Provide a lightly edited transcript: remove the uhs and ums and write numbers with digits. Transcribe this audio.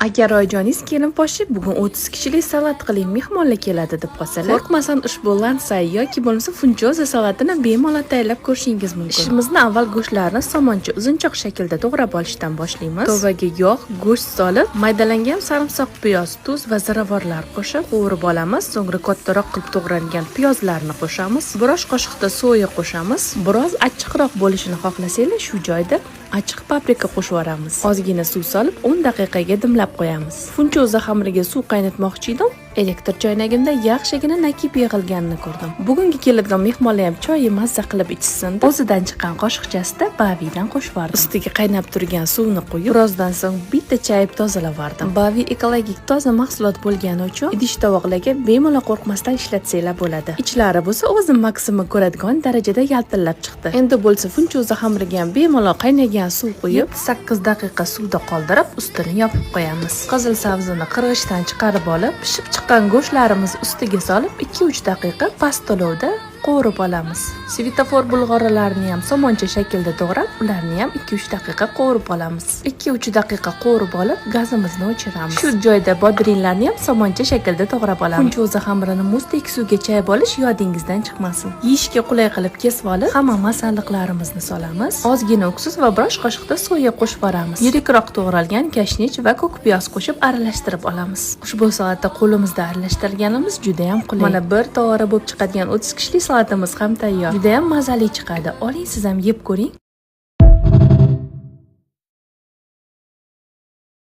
Agar oyijoningiz kelin poshi bugun 30 kishilik salat qiling, mehmonlar keladi deb qolsalar, qo'rqmasdan ushbu lansay yoki bo'lmasa funchoza salatini bemalol tayyorlab ko'rishingiz mumkin. Ishimizni avval go'shtlarni somoncha uzunchoq shaklda to'g'rab olishdan boshlaymiz. Tovaga yog', go'sht solib, maydalangan sarimsoq, piyoz, tuz va ziravorlar qo'shib qovurib olamiz. So'ngra kattaroq qilib to'g'ralgan piyozlarni qo'shamiz. Bir osh qoshiqda soya qo'shamiz. Biroz achchiqroq bo'lishini xohlasanglar, shu joyda achchiq paprika qo'shib yuboramiz. Ozgina suv solib 10 daqiqaga dimlab qo'yamiz. Funchoza xamiriga suv qaynatmoqchi edim. Elektr choynagimda yaxshigina nakib yig'ilganini ko'rdim. Bugungi keladigan mehmonlar ham choyni mazza qilib ichsin. O'zidan chiqqan qoshiqchasida bavidan qo'shib yubordim. Ustiga qaynab turgan suvni qo'yib, birozdan so'ng bitta chayib tozalab yubordim. Bavi ekologik toza mahsulot bo'lgani uchun idish-tovoqlarga bemalol qo'rqmasdan ishlatsanglar bo'ladi. Ichlari bo'lsa o'zim maksimum ko'radigan darajada yaltillab chiqdi. Endi bo'lsa funchoza xamiriga ham bemalol qaynagan suv qo'yib, 8 daqiqa suvda qoldirib, ustini yopib qo'yamiz. Qizil sabzini qirg'ichdan chiqarib olib, pishib chiqqan go'shtlarimiz ustiga solib 2-3 daqiqa past olovda qovurib olamiz. Svetofor bulg'oralarini ham somoncha shaklda to'g'rab, ularni ham 2-3 daqiqa qovurib olamiz. 2-3 daqiqa qovurib olib, gazimizni o'chiramiz. Shu joyda bodringlarni ham somoncha shaklda to'g'rab olamiz. Funchoza xamirini muzdek suvga chayib olish yodingizdan chiqmasin. Yeyishga qulay qilib kesib olib, hamma masalliqlarimizni solamiz. Ozgina uksus va bir osh qoshiqda soya qo'shib boramiz. Yirikroq to'g'ralgan kashnich va ko'k piyoz qo'shib aralashtirib olamiz. Ushbu soatda qo'limizda aralashtirganimiz juda ham qulay. Mana bir tovora bo'lib chiqadigan 30 kishilik salatimiz ham tayyor. Juda ham mazali chiqadi. Oling siz ham yeb ko'ring.